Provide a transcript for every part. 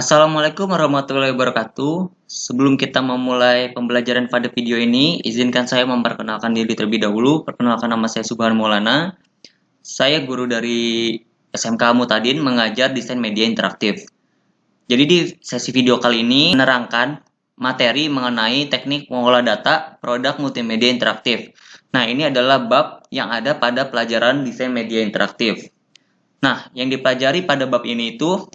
Assalamualaikum warahmatullahi wabarakatuh. Sebelum kita memulai pembelajaran pada video ini, izinkan saya memperkenalkan diri terlebih dahulu. Perkenalkan, nama saya Subhan Maulana. Saya guru dari SMK Mutadin, mengajar desain media interaktif. Jadi di sesi video kali ini menerangkan materi mengenai teknik mengolah data produk multimedia interaktif. Nah, ini adalah bab yang ada pada pelajaran desain media interaktif. Nah, yang dipelajari pada bab ini itu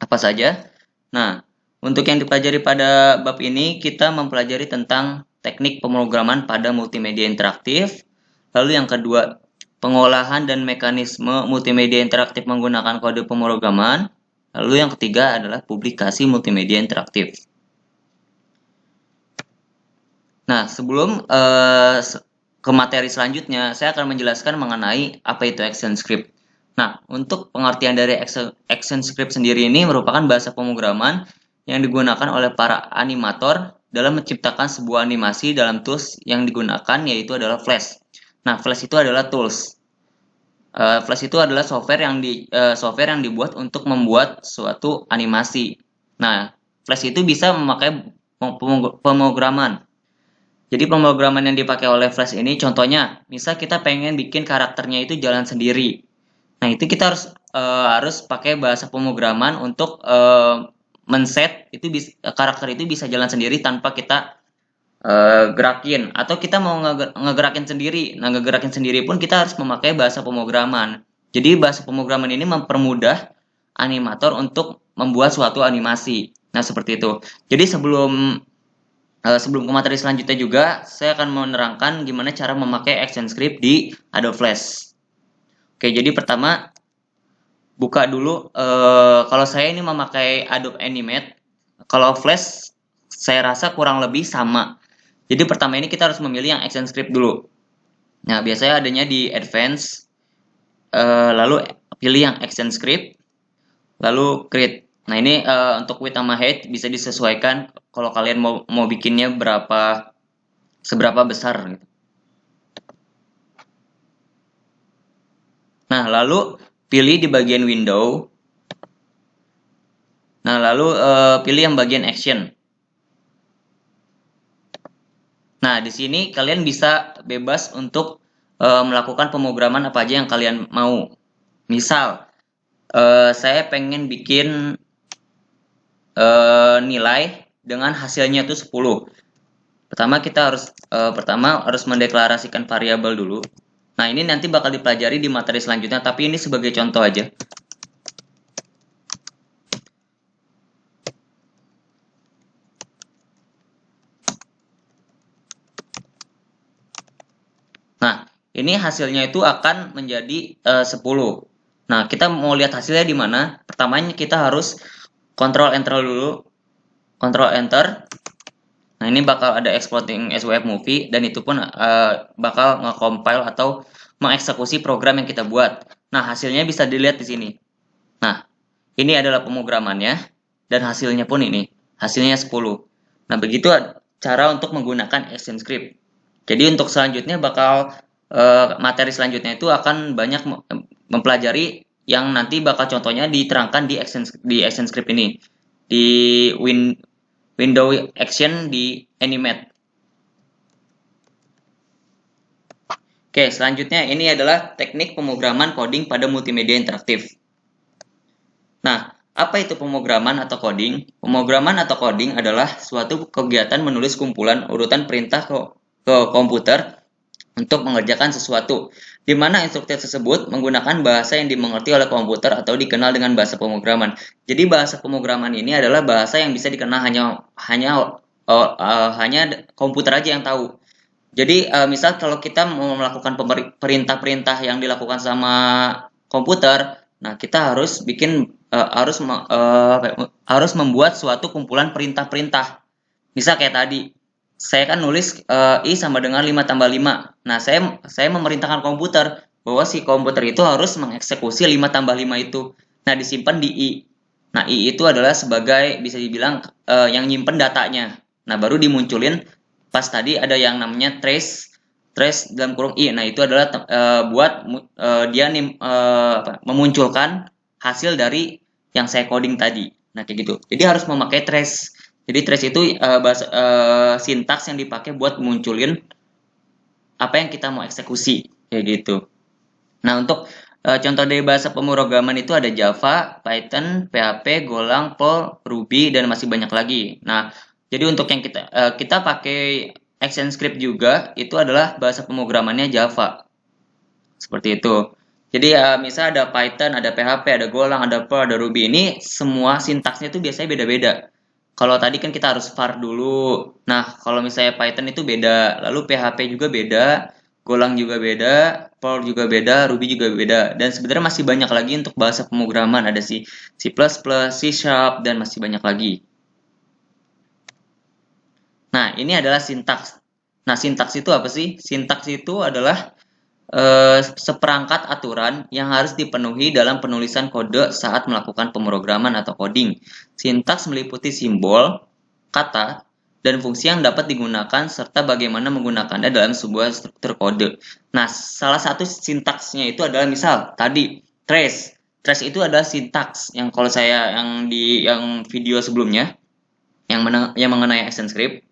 apa saja? Nah, untuk yang dipelajari pada bab ini, kita mempelajari tentang teknik pemrograman pada multimedia interaktif. Lalu yang kedua, pengolahan dan mekanisme multimedia interaktif menggunakan kode pemrograman. Lalu yang ketiga adalah publikasi multimedia interaktif. Nah, sebelum ke materi selanjutnya, saya akan menjelaskan mengenai apa itu ActionScript. Nah, untuk pengertian dari ActionScript sendiri ini merupakan bahasa pemrograman yang digunakan oleh para animator dalam menciptakan sebuah animasi dalam tools yang digunakan, yaitu adalah Flash. Nah, Flash itu adalah tools. Flash itu adalah software yang dibuat untuk membuat suatu animasi. Nah, Flash itu bisa memakai pemrograman. Jadi pemrograman yang dipakai oleh Flash ini, contohnya, misal kita pengen bikin karakternya itu jalan sendiri. Nah, itu kita harus pakai bahasa pemrograman untuk men-set itu karakter itu bisa jalan sendiri tanpa kita gerakin. Atau kita mau ngegerakin sendiri. Nah, ngegerakin sendiri pun kita harus memakai bahasa pemrograman. Jadi bahasa pemrograman ini mempermudah animator untuk membuat suatu animasi. Nah, seperti itu. Jadi sebelum ke materi selanjutnya juga, saya akan menerangkan gimana cara memakai ActionScript di Adobe Flash. Oke, jadi pertama, buka dulu. Kalau saya ini memakai Adobe Animate, kalau Flash saya rasa kurang lebih sama. Jadi pertama ini kita harus memilih yang ActionScript dulu. Nah, biasanya adanya di Advanced, lalu pilih yang ActionScript, lalu Create. Nah, ini untuk width sama height bisa disesuaikan kalau kalian mau bikinnya seberapa besar gitu. Nah, lalu pilih di bagian window. Nah, lalu pilih yang bagian action. Nah, di sini kalian bisa bebas untuk melakukan pemrograman apa aja yang kalian mau. Misal, saya pengen bikin nilai dengan hasilnya itu 10. Pertama kita harus mendeklarasikan variabel dulu. Nah, ini nanti bakal dipelajari di materi selanjutnya, tapi ini sebagai contoh aja. Nah, ini hasilnya itu akan menjadi 10. Nah, kita mau lihat hasilnya di mana? Pertamanya kita harus Ctrl Enter dulu. Ctrl Enter. Nah, ini bakal ada exporting as web movie, dan itu pun bakal nge-compile atau mengeksekusi program yang kita buat. Nah, hasilnya bisa dilihat di sini. Nah, ini adalah pemrogramannya, dan hasilnya pun ini. Hasilnya 10. Nah, begitu cara untuk menggunakan ActionScript. Jadi untuk selanjutnya materi selanjutnya itu akan banyak mempelajari yang nanti bakal contohnya diterangkan di ActionScript ini. Di window action di Animate. Oke, selanjutnya ini adalah teknik pemrograman coding pada multimedia interaktif. Nah, apa itu pemrograman atau coding? Pemrograman atau coding adalah suatu kegiatan menulis kumpulan urutan perintah ke komputer untuk mengerjakan sesuatu, di mana instruktur tersebut menggunakan bahasa yang dimengerti oleh komputer atau dikenal dengan bahasa pemrograman. Jadi bahasa pemrograman ini adalah bahasa yang bisa dikenal hanya komputer aja yang tahu. Jadi misal kalau kita mau melakukan perintah-perintah yang dilakukan sama komputer, nah kita harus harus membuat suatu kumpulan perintah-perintah. Misal kayak tadi, saya kan nulis I sama dengan 5 tambah 5. Nah, saya memerintahkan komputer bahwa si komputer itu harus mengeksekusi 5 tambah 5 itu. Nah, disimpan di I. Nah, I itu adalah sebagai, bisa dibilang, yang nyimpen datanya. Nah, baru dimunculin pas tadi ada yang namanya trace dalam kurung I. Nah, itu adalah buat dia memunculkan hasil dari yang saya coding tadi. Nah, kayak gitu. Jadi harus memakai trace. Jadi trace itu sintaks yang dipakai buat munculin apa yang kita mau eksekusi, kayak gitu. Nah, untuk contoh dari bahasa pemrograman itu ada Java, Python, PHP, Golang, Perl, Ruby, dan masih banyak lagi. Nah, jadi untuk yang kita pakai ActionScript juga, itu adalah bahasa pemrogramannya Java. Seperti itu. Jadi misal ada Python, ada PHP, ada Golang, ada Perl, ada Ruby. Ini semua sintaksnya itu biasanya beda-beda. Kalau tadi kan kita harus var dulu. Nah, kalau misalnya Python itu beda, lalu PHP juga beda, Golang juga beda, Perl juga beda, Ruby juga beda. Dan sebenarnya masih banyak lagi untuk bahasa pemrograman. Ada C++, C Sharp, dan masih banyak lagi. Nah, ini adalah sintaks. Nah, sintaks itu apa sih? Sintaks itu adalah seperangkat aturan yang harus dipenuhi dalam penulisan kode saat melakukan pemrograman atau coding. Sintaks meliputi simbol, kata, dan fungsi yang dapat digunakan serta bagaimana menggunakannya dalam sebuah struktur kode. Nah, salah satu sintaksnya itu adalah misal tadi trace. Trace itu adalah sintaks yang kalau saya yang video sebelumnya yang mengenai ActionScript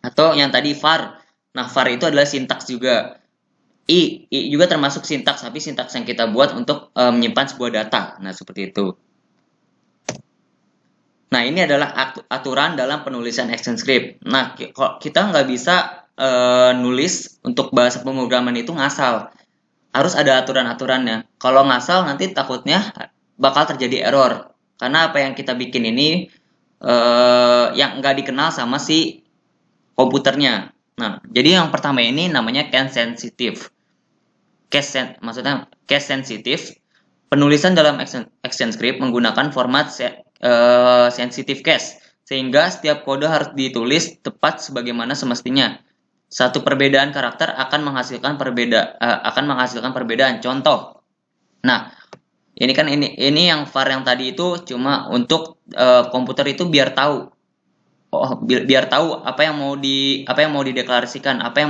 atau yang tadi var. Nah, var itu adalah sintaks juga. I juga termasuk sintaks, tapi sintaks yang kita buat untuk menyimpan sebuah data. Nah, seperti itu. Nah, ini adalah aturan dalam penulisan ActionScript. Nah, kita nggak bisa nulis untuk bahasa pemrograman itu ngasal. Harus ada aturan-aturannya. Kalau ngasal, nanti takutnya bakal terjadi error. Karena apa yang kita bikin ini yang nggak dikenal sama si komputernya. Nah, jadi yang pertama ini namanya case sensitive. Maksudnya case sensitif. Penulisan dalam ActionScript menggunakan format sensitive case, sehingga setiap kode harus ditulis tepat sebagaimana semestinya. Satu perbedaan karakter akan menghasilkan perbedaan. Contoh. Nah, ini kan ini yang var yang tadi itu cuma untuk komputer itu biar tahu. Oh, biar tahu apa yang mau dideklarasikan, apa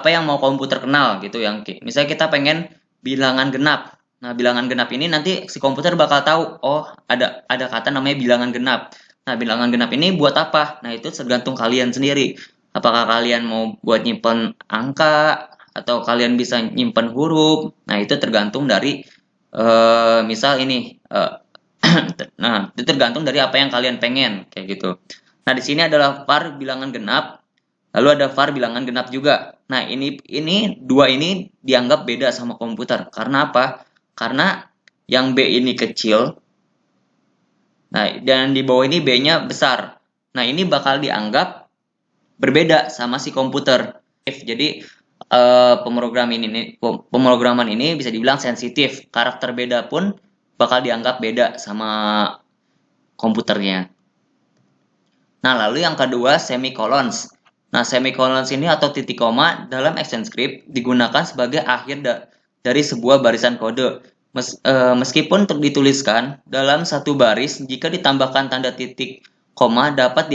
yang mau komputer kenal gitu. Yang misalnya kita pengen bilangan genap. Nah, bilangan genap ini nanti si komputer bakal tahu, oh, ada kata namanya bilangan genap. Nah, bilangan genap ini buat apa? Nah, itu tergantung kalian sendiri. Apakah kalian mau buat nyimpen angka atau kalian bisa nyimpen huruf? Nah, itu tergantung dari misal ini nah, itu tergantung dari apa yang kalian pengen, kayak gitu. Nah, di sini adalah var bilangan genap, lalu ada var bilangan genap juga. Nah, ini dua ini dianggap beda sama komputer. Karena apa? Karena yang B ini kecil, nah, dan di bawah ini B-nya besar. Nah, ini bakal dianggap berbeda sama si komputer. Jadi pemrograman ini bisa dibilang sensitif. Karakter beda pun bakal dianggap beda sama komputernya. Nah, lalu yang kedua semicolons. Nah, semicolons ini atau titik koma dalam ActionScript digunakan sebagai akhir dari sebuah barisan kode. Meskipun dituliskan dalam satu baris, jika ditambahkan tanda titik koma dapat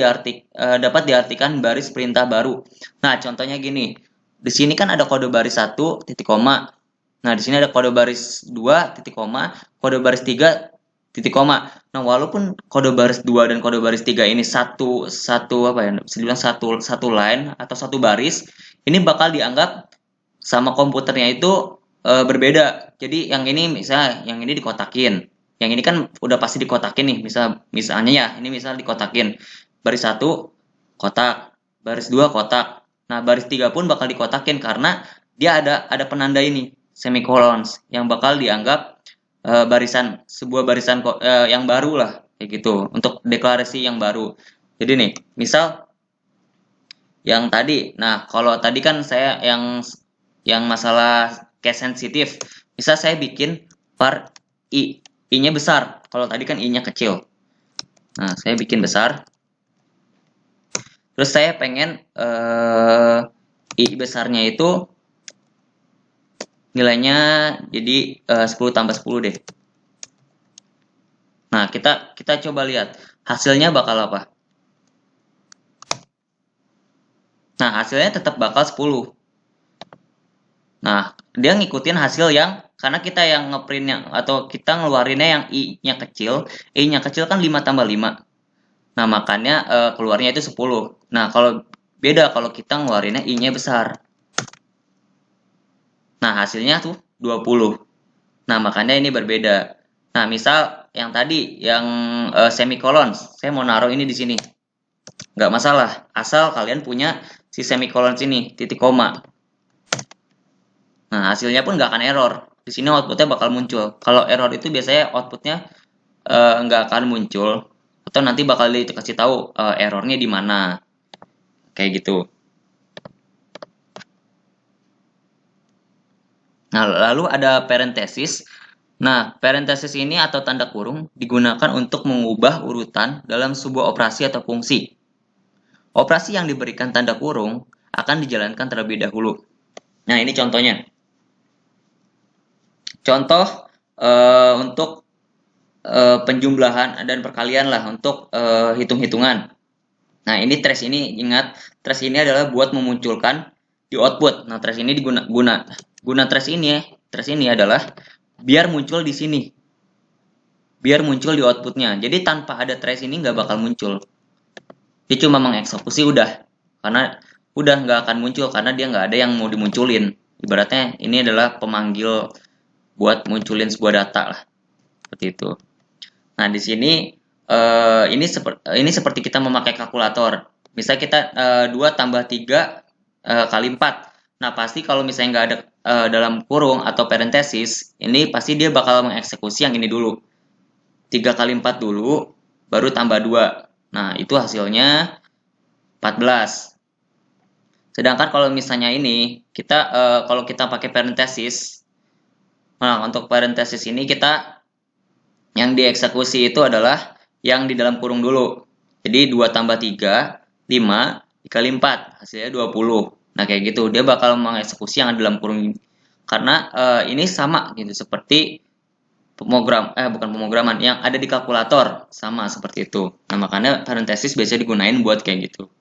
diartikan baris perintah baru. Nah, contohnya gini. Di sini kan ada kode baris 1 titik koma. Nah, di sini ada kode baris 2 titik koma, kode baris 3 titik koma. Nah, walaupun kode baris 2 dan kode baris 3 ini satu apa ya? Bisa dibilang satu line atau satu baris, ini bakal dianggap sama komputernya itu berbeda. Jadi yang ini dikotakin. Yang ini kan udah pasti dikotakin nih. Misalnya ya, ini misal dikotakin. Baris 1 kotak, baris 2 kotak. Nah, baris 3 pun bakal dikotakin karena dia ada penanda ini, semicolons, yang bakal dianggap sebuah barisan yang baru lah, kayak gitu, untuk deklarasi yang baru. Jadi nih, misal yang tadi, nah kalau tadi kan saya yang masalah case sensitif, misal saya bikin var i-nya besar, kalau tadi kan i-nya kecil. Nah, saya bikin besar, terus saya pengen i besarnya itu nilainya jadi 10 tambah 10 deh. Nah, kita coba lihat hasilnya bakal apa. Nah, hasilnya tetap bakal 10. Nah, dia ngikutin hasil yang karena kita yang ngeprintnya atau kita ngeluarinnya yang I-nya kecil, I-nya kecil kan 5 tambah 5. Nah, makanya keluarnya itu 10. Nah, kalau beda kalau kita ngeluarinnya I-nya besar. Nah, hasilnya tuh 20. Nah, makanya ini berbeda. Nah, misal yang tadi yang semikolon, saya mau naruh ini di sini. Nggak masalah, asal kalian punya si semikolon sini, titik koma. Nah, hasilnya pun nggak akan error. Di sini outputnya bakal muncul. Kalau error itu biasanya outputnya nggak akan muncul, atau nanti bakal dikasih tahu errornya di mana. Kayak gitu. Nah, lalu ada parenthesis. Nah, parenthesis ini atau tanda kurung digunakan untuk mengubah urutan dalam sebuah operasi atau fungsi. Operasi yang diberikan tanda kurung akan dijalankan terlebih dahulu. Nah, ini contohnya. Contoh untuk penjumlahan dan perkalian lah untuk hitung-hitungan. Nah, ini trace ini ingat, trace ini adalah buat memunculkan di output. Nah, trace ini guna trace ini adalah biar muncul di sini. Biar muncul di outputnya. Jadi tanpa ada trace ini nggak bakal muncul. Dia cuma mengeksekusi udah. Karena udah nggak akan muncul karena dia nggak ada yang mau dimunculin. Ibaratnya ini adalah pemanggil buat munculin sebuah data lah. Seperti itu. Nah, di sini ini seperti kita memakai kalkulator. Misal kita 2 tambah 3 kali 4. Nah, pasti kalau misalnya nggak ada dalam kurung atau parenthesis, ini pasti dia bakal mengeksekusi yang ini dulu. 3 kali 4 dulu, baru tambah 2. Nah, itu hasilnya 14. Sedangkan kalau misalnya ini, kalau kita pakai parenthesis, nah untuk parenthesis ini kita yang dieksekusi itu adalah yang di dalam kurung dulu. Jadi 2 tambah 3, 5, dikali 4, hasilnya 20. Nah, kayak gitu. Dia bakal mengeksekusi yang di dalam kurung. Karena ini sama gitu, seperti bukan pemrograman, yang ada di kalkulator. Sama seperti itu. Nah, makanya parenthesis biasanya digunain buat kayak gitu.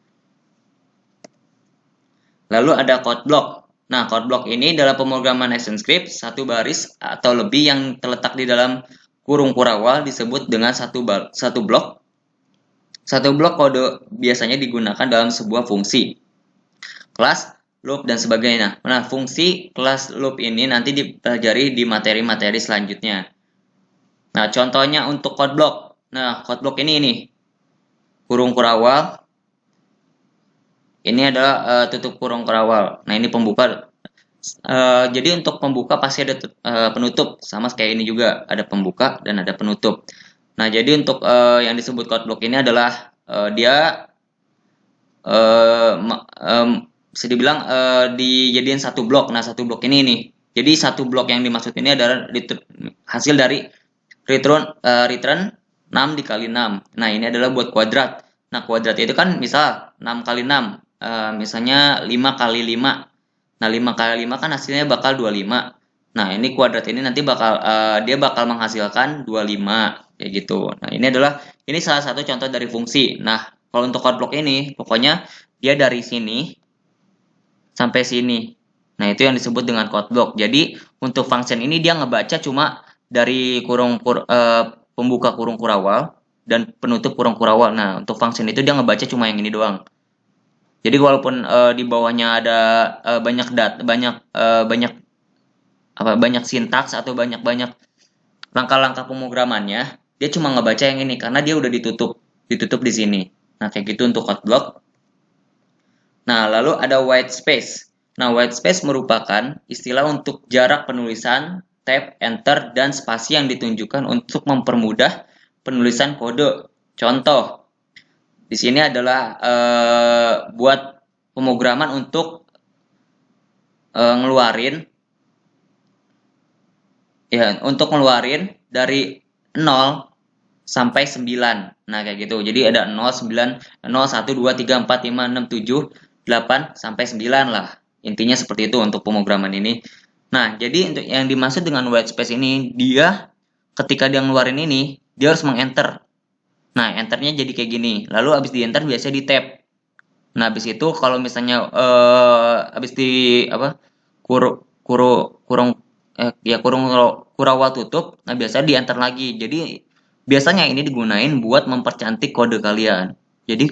Lalu ada code block. Nah, code block ini dalam pemrograman ActionScript, satu baris atau lebih yang terletak di dalam kurung kurawal disebut dengan satu blok. Satu blok kode biasanya digunakan dalam sebuah fungsi, kelas, loop, dan sebagainya. Nah, fungsi, kelas, loop ini nanti dipelajari di materi-materi selanjutnya. Nah, contohnya untuk code block. Nah, code block ini kurung kurawal. Ini adalah tutup kurung kurawal. Nah, ini pembuka. Jadi untuk pembuka pasti ada penutup, sama kayak ini juga ada pembuka dan ada penutup. Nah, jadi untuk yang disebut code block ini adalah dia bisa dibilang dijadiin satu blok. Nah, satu blok ini nih. Jadi satu blok yang dimaksud ini adalah hasil dari return 6 dikali 6. Nah, ini adalah buat kuadrat. Nah, kuadrat itu kan misal 6 kali 6. Misalnya 5 kali 5. Nah, 5 kali 5 kan hasilnya bakal 25. Nah, ini kuadrat ini nanti dia bakal menghasilkan 25 kayak gitu. Nah, ini salah satu contoh dari fungsi. Nah, kalau untuk code block ini pokoknya dia dari sini sampai sini. Nah, itu yang disebut dengan code block. Jadi, untuk function ini dia ngebaca cuma dari pembuka kurung kurawal dan penutup kurung kurawal. Nah, untuk function itu dia ngebaca cuma yang ini doang. Jadi walaupun di bawahnya ada banyak sintaks atau banyak langkah-langkah pemrogramannya, dia cuma ngebaca yang ini karena dia udah ditutup di sini. Nah, kayak gitu untuk code block. Nah, lalu ada white space. Nah, white space merupakan istilah untuk jarak penulisan, tab, enter, dan spasi yang ditunjukkan untuk mempermudah penulisan kode. Contoh, di sini adalah buat pemrograman untuk ngeluarin dari 0 sampai 9. Nah, kayak gitu. Jadi ada 0, 9, 0, 1, 2, 3, 4, 5, 6, 7, 8, sampai 9 lah. Intinya seperti itu untuk pemrograman ini. Nah, jadi untuk yang dimaksud dengan white space ini, dia ketika dia ngeluarin ini, dia harus mengenter. Nah, enternya jadi kayak gini. Lalu abis di enter biasanya di tab. Nah, abis itu kalau misalnya abis di kurawal tutup. Nah, biasanya di enter lagi. Jadi biasanya ini digunain buat mempercantik kode kalian. Jadi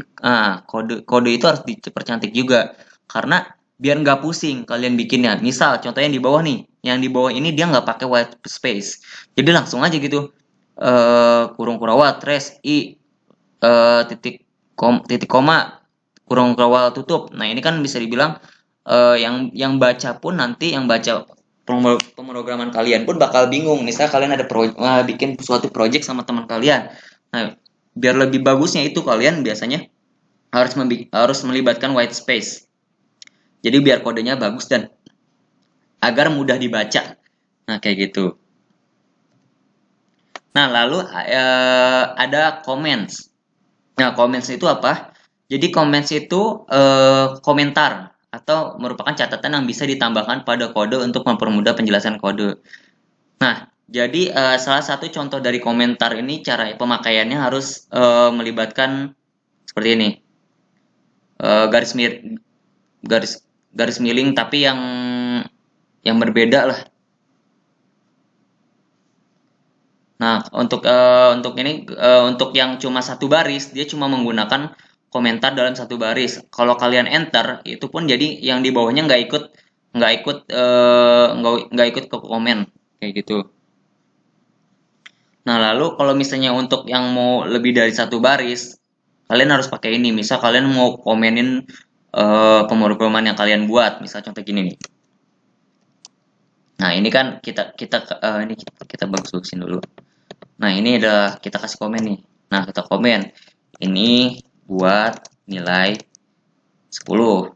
kode itu harus dipercantik juga karena biar nggak pusing kalian bikinnya. Misal contohnya yang di bawah nih, yang di bawah ini dia nggak pakai white space. Jadi langsung aja gitu, kurung kurawal trash i titik koma kurung kurawal tutup. Nah, ini kan bisa dibilang yang baca pun nanti yang baca pemrograman kalian pun bakal bingung. Misalnya kalian ada bikin suatu project sama teman kalian. Nah, biar lebih bagusnya itu kalian biasanya harus melibatkan white space. Jadi biar kodenya bagus dan agar mudah dibaca. Nah, kayak gitu. Nah, lalu ada comments. Nah, comments itu apa? Jadi comments itu komentar atau merupakan catatan yang bisa ditambahkan pada kode untuk mempermudah penjelasan kode. Nah, jadi salah satu contoh dari komentar ini cara pemakaiannya harus melibatkan seperti ini. Garis garis miring tapi yang berbeda lah. Nah, untuk ini untuk yang cuma satu baris, dia cuma menggunakan komentar dalam satu baris. Kalau kalian enter, itu pun jadi yang di bawahnya nggak ikut ke komen kayak gitu. Nah, lalu kalau misalnya untuk yang mau lebih dari satu baris, kalian harus pakai ini. Misal kalian mau komenin pemrograman yang kalian buat, misal contoh gini nih. Nah, ini kan kita bagus-bagusin dulu. Nah, ini udah kita kasih komen nih. Nah, kita komen. Ini buat nilai 10.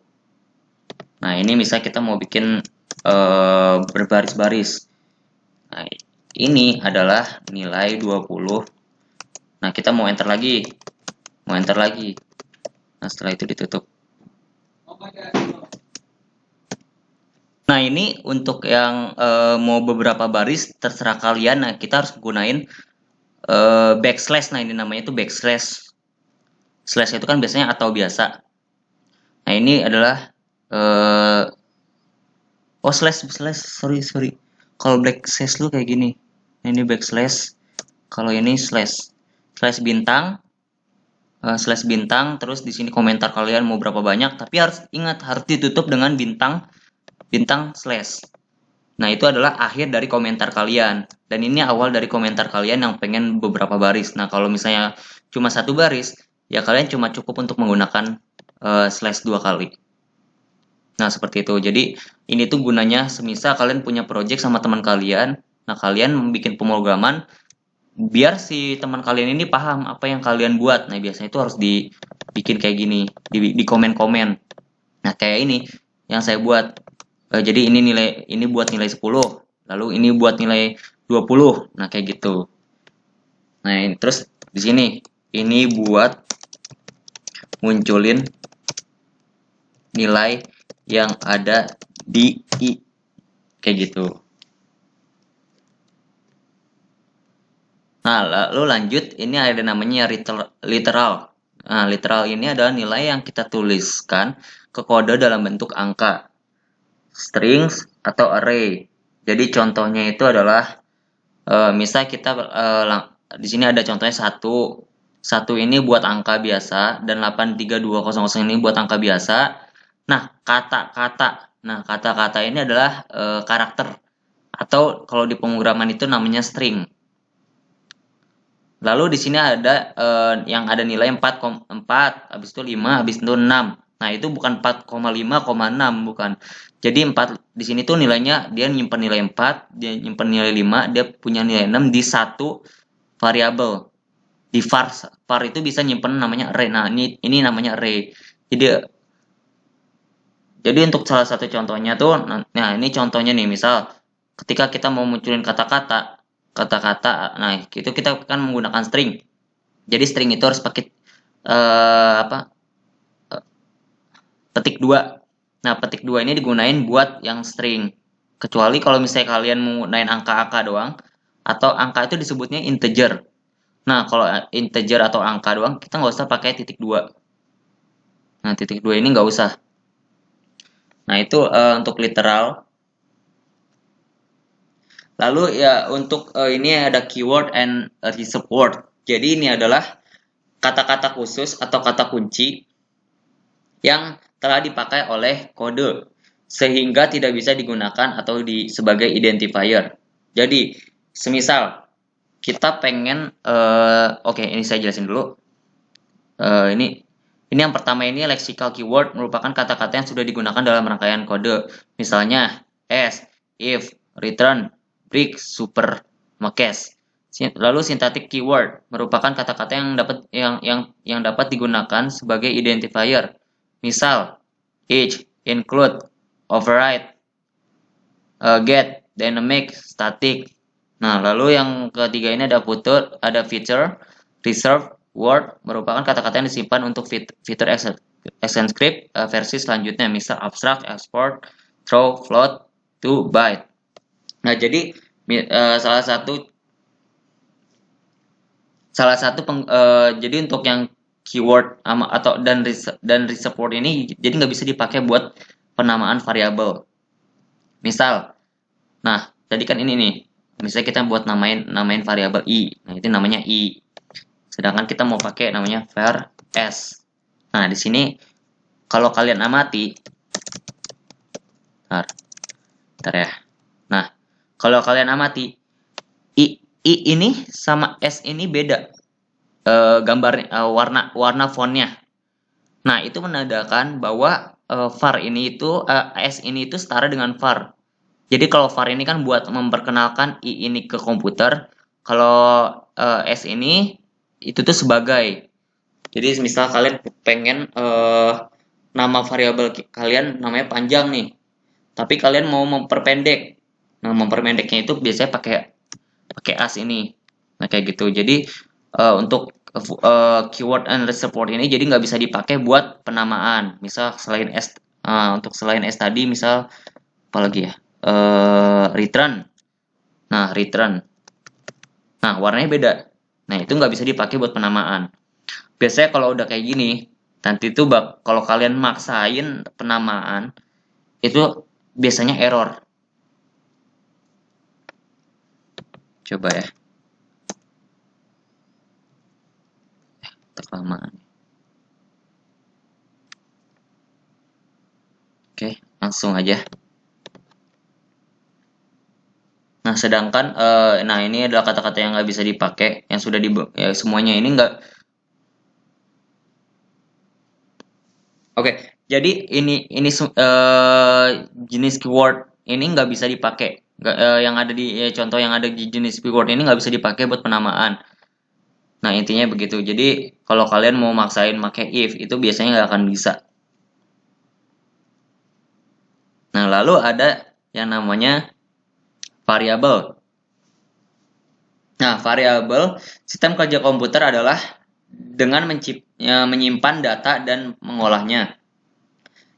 Nah, ini misal kita mau bikin berbaris-baris. Nah, ini adalah nilai 20. Nah, kita mau enter lagi. Mau enter lagi. Nah, setelah itu ditutup. Nah, ini untuk yang mau beberapa baris terserah kalian. Nah, kita harus gunain backslash. Nah, ini namanya itu backslash. Slash itu kan biasanya atau biasa. Nah, ini adalah slash sorry. Kalau backslash lu kayak gini. Nah, ini backslash. Kalau ini slash bintang. Slash bintang, terus di sini komentar kalian mau berapa banyak, tapi harus ingat harus ditutup dengan bintang slash. Nah, itu adalah akhir dari komentar kalian. Dan ini awal dari komentar kalian yang pengen beberapa baris. Nah, kalau misalnya cuma satu baris, ya kalian cuma cukup untuk menggunakan slash 2 kali. Nah, seperti itu. Jadi, ini tuh gunanya semisal kalian punya project sama teman kalian. Nah, kalian membuat pemrograman biar si teman kalian ini paham apa yang kalian buat. Nah, biasanya itu harus dibikin kayak gini, di komen-komen. Nah, kayak ini yang saya buat. Jadi ini buat nilai 10, lalu ini buat nilai 20. Nah, kayak gitu. Nah, terus di sini ini buat munculin nilai yang ada di i kayak gitu. Nah, lalu lanjut, ini ada namanya literal. Nah, literal ini adalah nilai yang kita tuliskan ke kode dalam bentuk angka, strings, atau array. Jadi contohnya itu adalah, misal kita di sini ada contohnya 1. 1 ini buat angka biasa, dan 83200 ini buat angka biasa. Nah, kata-kata ini adalah karakter, atau kalau di pemrograman itu namanya string. Lalu di sini ada yang ada nilai 4, habis itu 5, habis itu 6. Nah, itu bukan 4,5,6, bukan. Jadi 4 di sini tuh nilainya dia nyimpen nilai 4, dia nyimpen nilai 5, dia punya nilai 6 di satu variabel. Di var itu bisa nyimpen namanya array. Nah, ini namanya array. Jadi untuk salah satu contohnya tuh, nah ini contohnya nih, misal ketika kita mau munculin kata-kata, nah itu kita kan menggunakan string. Jadi string itu harus pakai petik 2. Nah, petik 2 ini digunain buat yang string. Kecuali kalau misalnya kalian menggunakan angka-angka doang, atau angka itu disebutnya integer. Nah, kalau integer atau angka doang, kita nggak usah pakai titik 2. Nah, titik 2 ini nggak usah. Nah, itu untuk literal. Lalu ya untuk ini ada keyword and reserved word. Jadi ini adalah kata-kata khusus atau kata kunci yang telah dipakai oleh kode sehingga tidak bisa digunakan atau sebagai identifier. Jadi, semisal kita pengen oke, ini saya jelasin dulu. Ini yang pertama, ini lexical keyword merupakan kata-kata yang sudah digunakan dalam rangkaian kode. Misalnya as, if, return, break, super, makes. Lalu syntactic keyword merupakan kata-kata yang dapat digunakan sebagai identifier. Misal each, include, override, get, dynamic, static. Nah, lalu yang ketiga ini ada feature, reserve, word merupakan kata-kata yang disimpan untuk fitur ActionScript versi selanjutnya, misal abstract, export, throw, float, to, byte. Nah, jadi jadi untuk yang keyword dan reserved word ini jadi nggak bisa dipakai buat penamaan variabel. Misal, nah tadi kan ini nih, misalnya kita buat namain variabel i, nah itu namanya i. Sedangkan kita mau pakai namanya var s. Nah di sini kalau kalian amati, bentar ya. Nah kalau kalian amati, i ini sama s ini beda gambarnya, warna fontnya. Nah itu menandakan bahwa var ini itu s ini itu setara dengan var. Jadi kalau var ini kan buat memperkenalkan i ini ke komputer, kalau s ini itu tuh sebagai. Jadi misal kalian pengen nama variabel kalian namanya panjang nih, tapi kalian mau memperpendek. Nah memperpendeknya itu biasanya pakai as ini. Nah kayak gitu. Jadi untuk keyword and reserved word ini jadi nggak bisa dipakai buat penamaan. Misal untuk selain s tadi, misal apalagi ya, return. Nah return, nah warnanya beda. Nah itu nggak bisa dipakai buat penamaan. Biasanya kalau udah kayak gini, nanti tuh kalau kalian maksain penamaan itu biasanya error. Coba ya, kelamaan. Oke, langsung aja. Nah, sedangkan nah ini adalah kata-kata yang nggak bisa dipakai, yang sudah semuanya ini nggak. Oke, jadi ini jenis keyword ini nggak bisa dipakai. Yang ada di contoh yang ada di jenis keyword ini nggak bisa dipakai buat penamaan. Nah intinya begitu. Jadi kalau kalian mau maksain pakai if itu biasanya nggak akan bisa. Nah lalu ada yang namanya variabel. Nah, variabel sistem kerja komputer adalah dengan menyimpan data dan mengolahnya.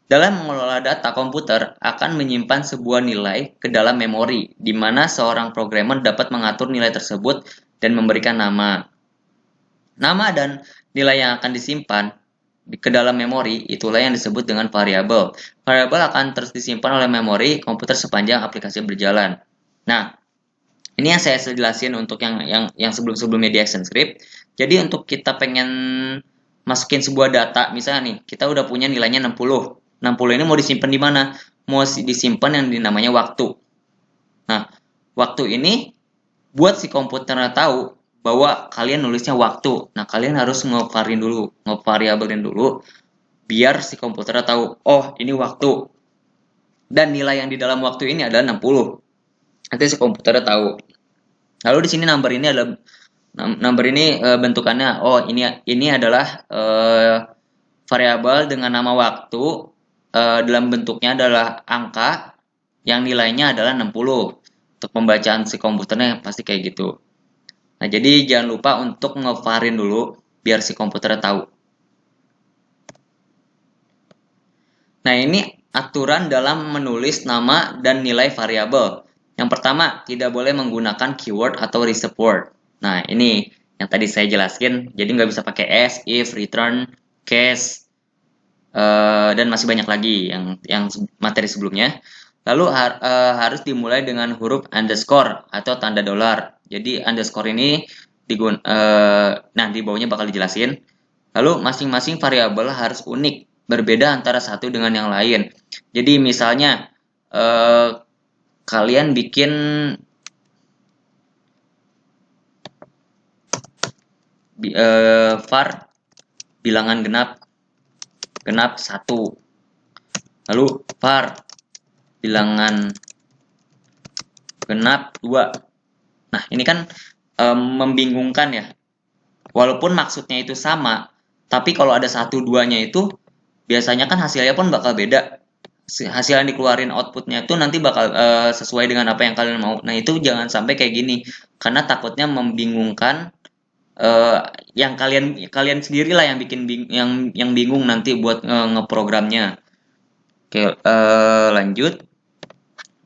Dalam mengelola data, komputer akan menyimpan sebuah nilai ke dalam memori, di mana seorang programmer dapat mengatur nilai tersebut dan memberikan nama. Nama dan nilai yang akan disimpan ke dalam memori, itulah yang disebut dengan variabel. Variabel akan terus disimpan oleh memori komputer sepanjang aplikasi berjalan. Nah, ini yang saya jelasin untuk yang sebelum-sebelumnya di ActionScript. Jadi untuk kita pengen masukin sebuah data, misalnya nih, kita udah punya nilainya 60. 60 ini mau disimpan di mana? Mau disimpan yang namanya waktu. Nah, waktu ini buat si komputernya tahu bahwa kalian nulisnya waktu. Nah, kalian harus ngevariabelin dulu biar si komputernya tahu, oh, ini waktu. Dan nilai yang di dalam waktu ini adalah 60. Nanti si komputernya tahu. Lalu di sini number ini bentukannya, oh ini adalah variabel dengan nama waktu, dalam bentuknya adalah angka yang nilainya adalah 60. Untuk pembacaan si komputernya pasti kayak gitu. Nah jadi jangan lupa untuk ngevarin dulu biar si komputernya tahu. Nah ini aturan dalam menulis nama dan nilai variabel. Yang pertama, tidak boleh menggunakan keyword atau reserved word. Nah, ini yang tadi saya jelaskan. Jadi nggak bisa pakai as, if, return, case, dan masih banyak lagi yang materi sebelumnya. Lalu harus dimulai dengan huruf underscore atau tanda dolar. Jadi underscore ini nah di bawahnya bakal dijelasin. Lalu masing-masing variabel harus unik, berbeda antara satu dengan yang lain. Jadi misalnya eh, kalian bikin var bilangan genap 1. Lalu var bilangan genap 2. Nah, ini kan membingungkan ya. Walaupun maksudnya itu sama, tapi kalau ada 1, 2-nya itu biasanya kan hasilnya pun bakal beda. Hasil yang dikeluarin outputnya itu nanti bakal sesuai dengan apa yang kalian mau. Nah, itu jangan sampai kayak gini, karena takutnya membingungkan eh, yang kalian sendirilah yang bikin yang bingung nanti buat ngeprogramnya. Oke, lanjut.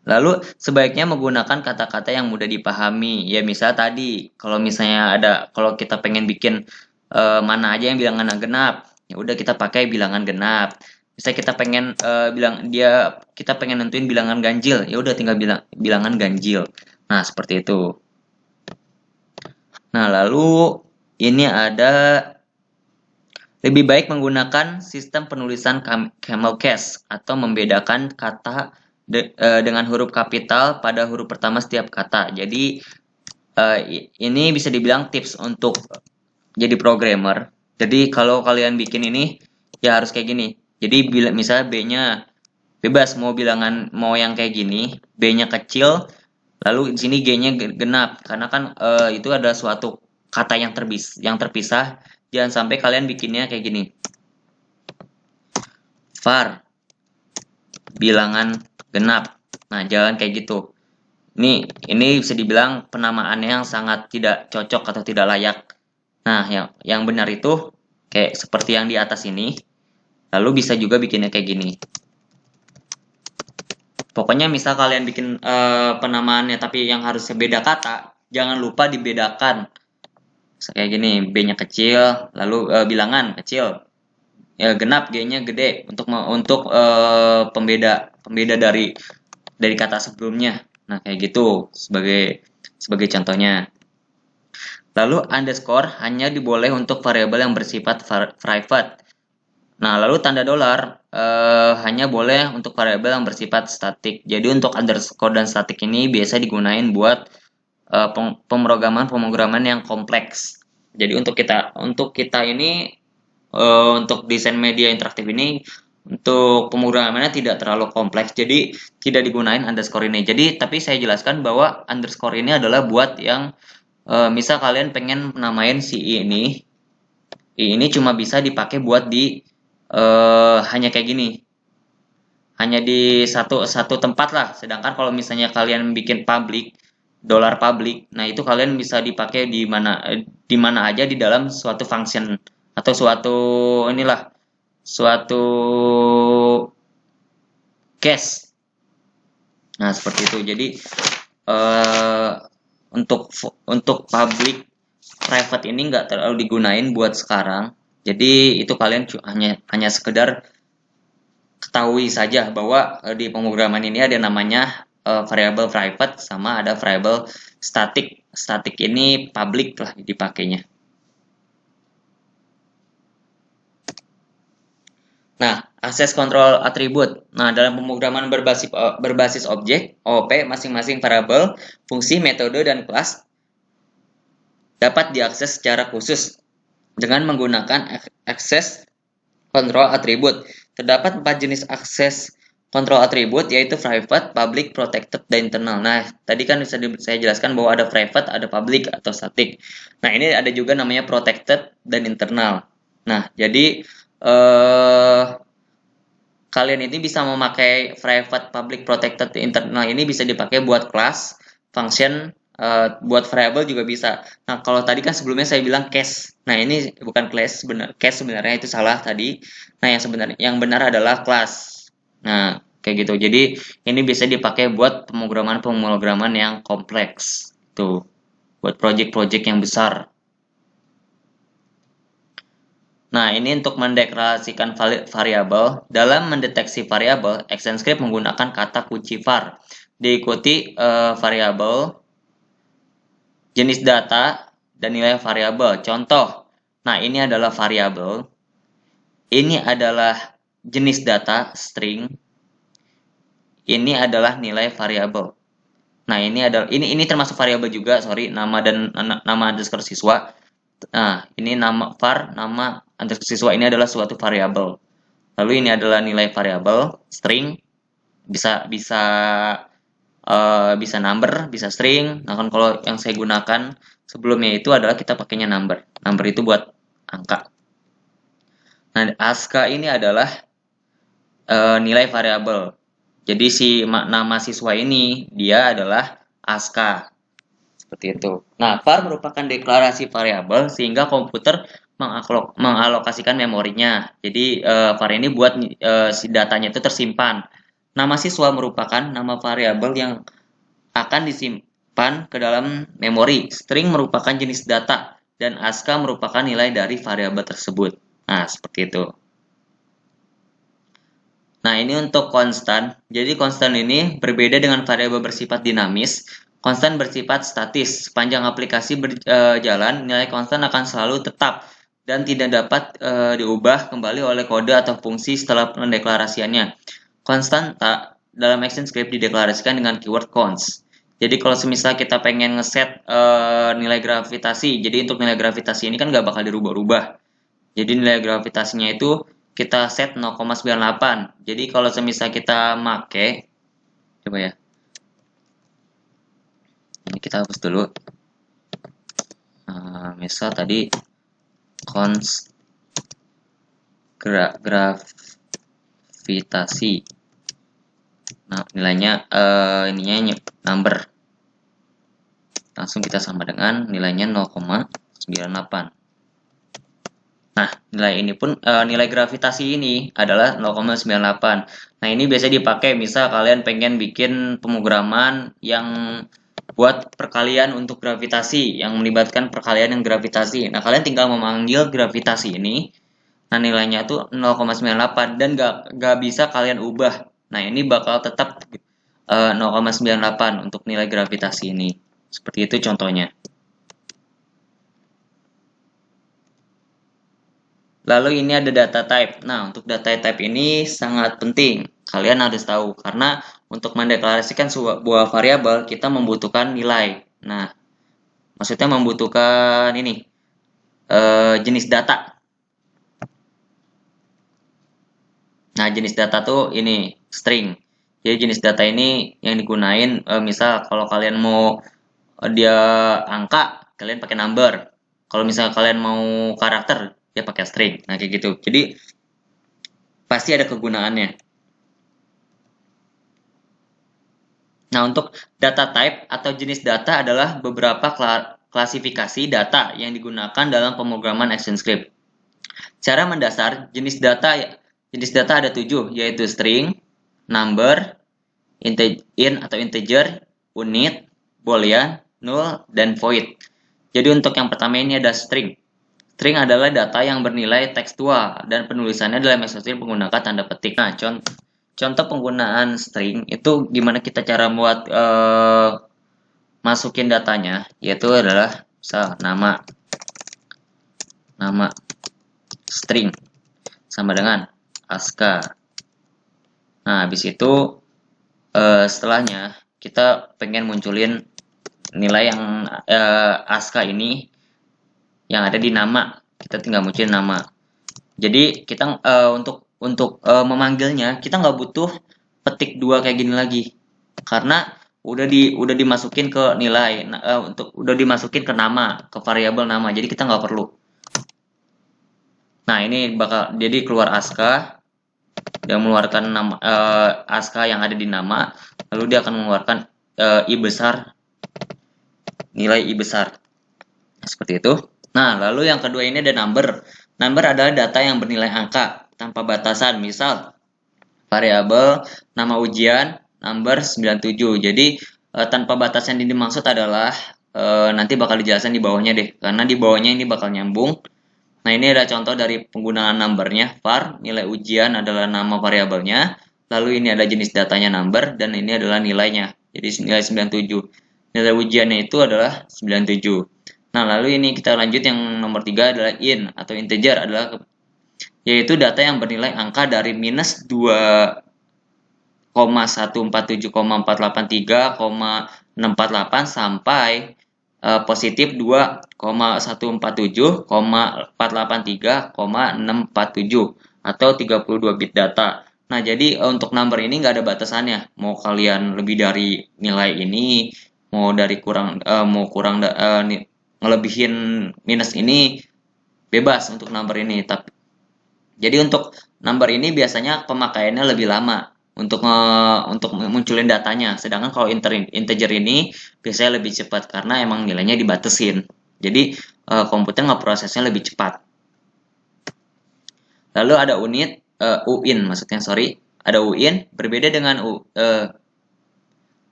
Lalu sebaiknya menggunakan kata-kata yang mudah dipahami. Ya misal tadi, kalau kita pengen bikin mana aja yang bilangan genap, ya udah kita pakai bilangan genap. Misal kita pengen nentuin bilangan ganjil, ya udah tinggal bilangan ganjil. Nah, seperti itu. Nah, lalu ini ada lebih baik menggunakan sistem penulisan camel case atau membedakan kata dengan huruf kapital pada huruf pertama setiap kata. Jadi ini bisa dibilang tips untuk jadi programmer. Jadi kalau kalian bikin ini ya harus kayak gini. Jadi misalnya B-nya bebas mau yang kayak gini, B-nya kecil, lalu di sini G-nya genap karena kan itu ada suatu kata yang terpisah. Jangan sampai kalian bikinnya kayak gini. Var bilangan genap. Nah, jangan kayak gitu. Ini bisa dibilang penamaannya yang sangat tidak cocok atau tidak layak. Nah, yang benar itu kayak seperti yang di atas ini. Lalu bisa juga bikinnya kayak gini. Pokoknya misal kalian bikin penamaannya tapi yang harusnya beda kata, jangan lupa dibedakan. Kayak gini, B-nya kecil, lalu bilangan kecil. Ya, genap G-nya gede untuk pembeda dari kata sebelumnya. Nah, kayak gitu sebagai contohnya. Lalu underscore hanya diboleh untuk variabel yang bersifat private. Nah, lalu tanda dolar hanya boleh untuk variabel yang bersifat statik. Jadi untuk underscore dan statik ini biasa digunain buat pemrograman yang kompleks. Jadi untuk kita ini untuk desain media interaktif ini untuk pemrogramannya tidak terlalu kompleks, jadi tidak digunain underscore ini. Jadi tapi saya jelaskan bahwa underscore ini adalah buat yang misal kalian pengen namain si i ini cuma bisa dipakai buat di hanya kayak gini, hanya di satu tempat lah. Sedangkan kalau misalnya kalian bikin dolar public, nah itu kalian bisa dipakai di mana aja di dalam suatu function atau suatu case. Nah, seperti itu. Jadi eh, untuk public private ini nggak terlalu digunain buat sekarang. Jadi itu kalian hanya sekedar ketahui saja bahwa di pemrograman ini ada namanya variable private sama ada variable static. Static ini public lah dipakainya. Nah, akses kontrol atribut. Nah, dalam pemrograman berbasis objek (OOP), masing-masing variabel, fungsi, metode, dan kelas dapat diakses secara khusus dengan menggunakan akses kontrol atribut. Terdapat 4 jenis akses kontrol atribut, yaitu private, public, protected, dan internal. Nah, tadi kan bisa saya jelaskan bahwa ada private, ada public, atau static. Nah, ini ada juga namanya protected dan internal. Nah, jadi kalian ini bisa memakai private, public, protected, internal ini bisa dipakai buat kelas, function, buat variable juga bisa. Nah, kalau tadi kan sebelumnya saya bilang case. Nah, ini bukan class, case sebenarnya itu salah tadi. Nah, yang benar adalah class. Nah, kayak gitu. Jadi, ini bisa dipakai buat pemrograman yang kompleks. Tuh, buat project-project yang besar. Nah, ini untuk mendeklarasikan variabel. Dalam mendeteksi variabel, ActionScript menggunakan kata kunci var. Diikuti variabel, jenis data, dan nilai variabel. Contoh, nah ini adalah variabel. Ini adalah jenis data, string. Ini adalah nilai variabel. Nah, ini termasuk variabel juga, sorry, nama dan nama underscore siswa. Nah, ini nama var, nama underscore siswa ini adalah suatu variabel. Lalu ini adalah nilai variabel, string, bisa bisa bisa number, bisa string. Nah, kan kalau yang saya gunakan sebelumnya itu adalah kita pakainya number. Number itu buat angka. Nah, ASCII ini adalah nilai variabel. Jadi nama siswa ini dia adalah ASCII. Seperti itu. Nah, var merupakan deklarasi variabel sehingga komputer mengalokasikan memorinya. Jadi var ini buat si datanya itu tersimpan. Nama siswa merupakan nama variabel yang akan disimpan ke dalam memori. String merupakan jenis data dan ASCII merupakan nilai dari variabel tersebut. Nah, seperti itu. Nah, ini untuk konstan. Jadi konstan ini berbeda dengan variabel bersifat dinamis. Konstan bersifat statis. Sepanjang aplikasi berjalan, nilai konstan akan selalu tetap dan tidak dapat diubah kembali oleh kode atau fungsi setelah pendeklarasiannya. Konstan dalam ActionScript dideklarasikan dengan keyword const. Jadi kalau semisal kita pengen ngeset nilai gravitasi, jadi untuk nilai gravitasi ini kan nggak bakal dirubah-rubah. Jadi nilai gravitasinya itu kita set 0,98. Jadi kalau semisal kita make, coba ya. Ini kita hapus dulu. Misal tadi const gravitasi. Nah, nilainya ininya number. Langsung kita sama dengan nilainya 0,98. Nah, nilai ini pun nilai gravitasi ini adalah 0,98. Nah, ini biasa dipakai misal kalian pengen bikin pemrograman yang buat perkalian untuk gravitasi, yang melibatkan perkalian yang gravitasi. Nah, kalian tinggal memanggil gravitasi ini. Nah, nilainya itu 0,98 dan gak bisa kalian ubah. Nah, ini bakal tetap 0,98 untuk nilai gravitasi ini. Seperti itu contohnya. Lalu ini ada data type. Nah, untuk data type ini sangat penting. Kalian harus tahu karena untuk mendeklarasikan sebuah variabel kita membutuhkan nilai. Nah, maksudnya membutuhkan ini jenis data. Nah, jenis data tuh ini string. Jadi jenis data ini yang digunain misal kalau kalian mau dia angka, kalian pakai number. Kalau misalnya kalian mau karakter, ya pakai string. Nah, kayak gitu. Jadi pasti ada kegunaannya. Nah, untuk data type atau jenis data adalah beberapa klasifikasi data yang digunakan dalam pemrograman ActionScript. Cara mendasar jenis data ada 7, yaitu string, number, int atau integer, unit, boolean, null, dan void. Jadi untuk yang pertama ini ada string. String adalah data yang bernilai tekstual dan penulisannya dalam ActionScript menggunakan tanda petik. Nah, contoh penggunaan string itu gimana kita cara buat masukin datanya, yaitu adalah misal nama string sama dengan ASCII. Nah, habis itu setelahnya kita pengen munculin nilai yang ASCII ini yang ada di nama, kita tinggal munculin nama. Jadi kita untuk memanggilnya kita nggak butuh petik 2 kayak gini lagi, karena udah dimasukin ke nilai, udah dimasukin ke nama, ke variabel nama. Jadi kita nggak perlu. Nah, ini bakal jadi keluar ASCII, dia mengeluarkan nama ASCII yang ada di nama, lalu dia akan mengeluarkan i besar, nilai i besar. Seperti itu. Nah, lalu yang kedua ini ada number. Number adalah data yang bernilai angka tanpa batasan. Misal variabel nama ujian number 97. Jadi tanpa batasan yang dimaksud adalah nanti bakal dijelaskan di bawahnya deh. Karena di bawahnya ini bakal nyambung. Nah, ini ada contoh dari penggunaan numbernya. Var, nilai ujian adalah nama variabelnya. Lalu ini ada jenis datanya number, dan ini adalah nilainya. Jadi nilai 97. Nilai ujiannya itu adalah 97. Nah, lalu ini kita lanjut yang nomor 3 adalah int atau integer, adalah yaitu data yang bernilai angka dari minus 2,147,483,648 sampai positif 2,147,483,647 atau 32 bit data. Nah, jadi untuk number ini nggak ada batasannya. Mau kalian lebih dari nilai ini, mau dari kurang, ngelebihin minus ini, bebas untuk number ini. Tapi jadi untuk number ini biasanya pemakaiannya lebih lama untuk munculin datanya. Sedangkan kalau integer ini biasanya lebih cepat karena emang nilainya dibatesin. Jadi komputer ngeprosesnya lebih cepat. Lalu ada uin maksudnya, sorry. Ada uin berbeda dengan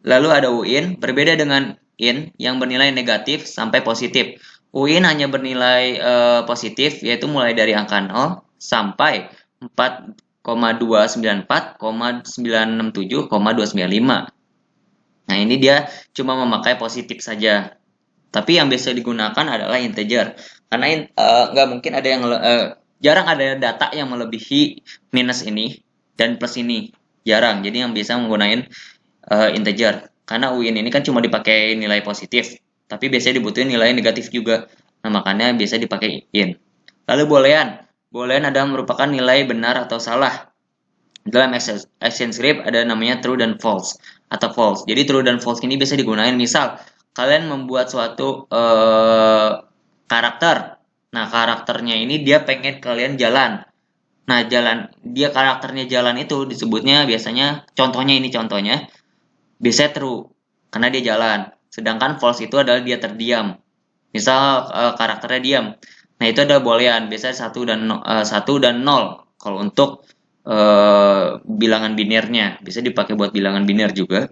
lalu ada uin berbeda dengan in yang bernilai negatif sampai positif. Uin hanya bernilai positif, yaitu mulai dari angka 0 sampai 4,294,967,295. Nah, ini dia cuma memakai positif saja. Tapi yang biasa digunakan adalah integer. Karena nggak mungkin ada yang jarang ada data yang melebihi minus ini dan plus ini. Jarang. Jadi yang biasa menggunakan integer. Karena uin ini kan cuma dipakai nilai positif. Tapi biasanya dibutuhin nilai negatif juga. Nah, makanya biasa dipakai in. Lalu boolean. Boolean adalah merupakan nilai benar atau salah. Dalam ActionScript ada namanya true dan false atau false. Jadi true dan false ini bisa digunakan misal kalian membuat suatu karakter. Nah, karakternya ini dia pengen kalian jalan. Nah, karakternya jalan itu disebutnya biasanya, contohnya biasanya true karena dia jalan. Sedangkan false itu adalah dia terdiam. Misal karakternya diam. Nah, itu ada boolean, biasanya 1 dan 0. Kalau untuk bilangan binirnya bisa dipakai buat bilangan binir juga.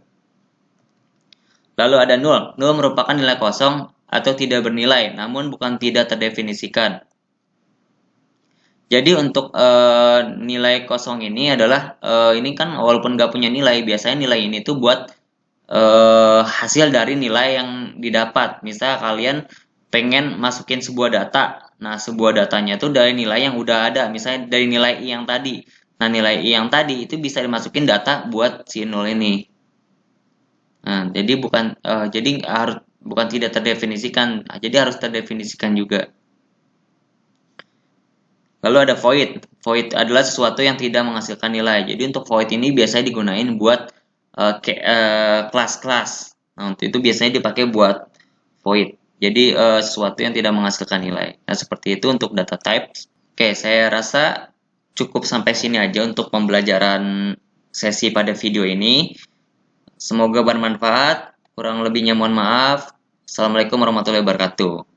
Lalu ada null. Null merupakan nilai kosong atau tidak bernilai, namun bukan tidak terdefinisikan. Jadi untuk nilai kosong ini adalah ini kan walaupun nggak punya nilai, biasanya nilai ini tuh buat hasil dari nilai yang didapat. Misal kalian pengen masukin sebuah data, nah sebuah datanya tuh dari nilai yang udah ada, misalnya dari nilai i yang tadi. Nah, nilai i yang tadi itu bisa dimasukin data buat si nol ini. Nah, jadi bukan tidak terdefinisikan, jadi harus terdefinisikan juga. Lalu ada void. Void adalah sesuatu yang tidak menghasilkan nilai. Jadi untuk void ini biasanya digunain buat kelas-kelas. Nah, untuk itu biasanya dipakai buat void. Jadi sesuatu yang tidak menghasilkan nilai. Nah, seperti itu untuk data types. Oke, saya rasa cukup sampai sini aja untuk pembelajaran sesi pada video ini. Semoga bermanfaat. Kurang lebihnya mohon maaf. Assalamualaikum warahmatullahi wabarakatuh.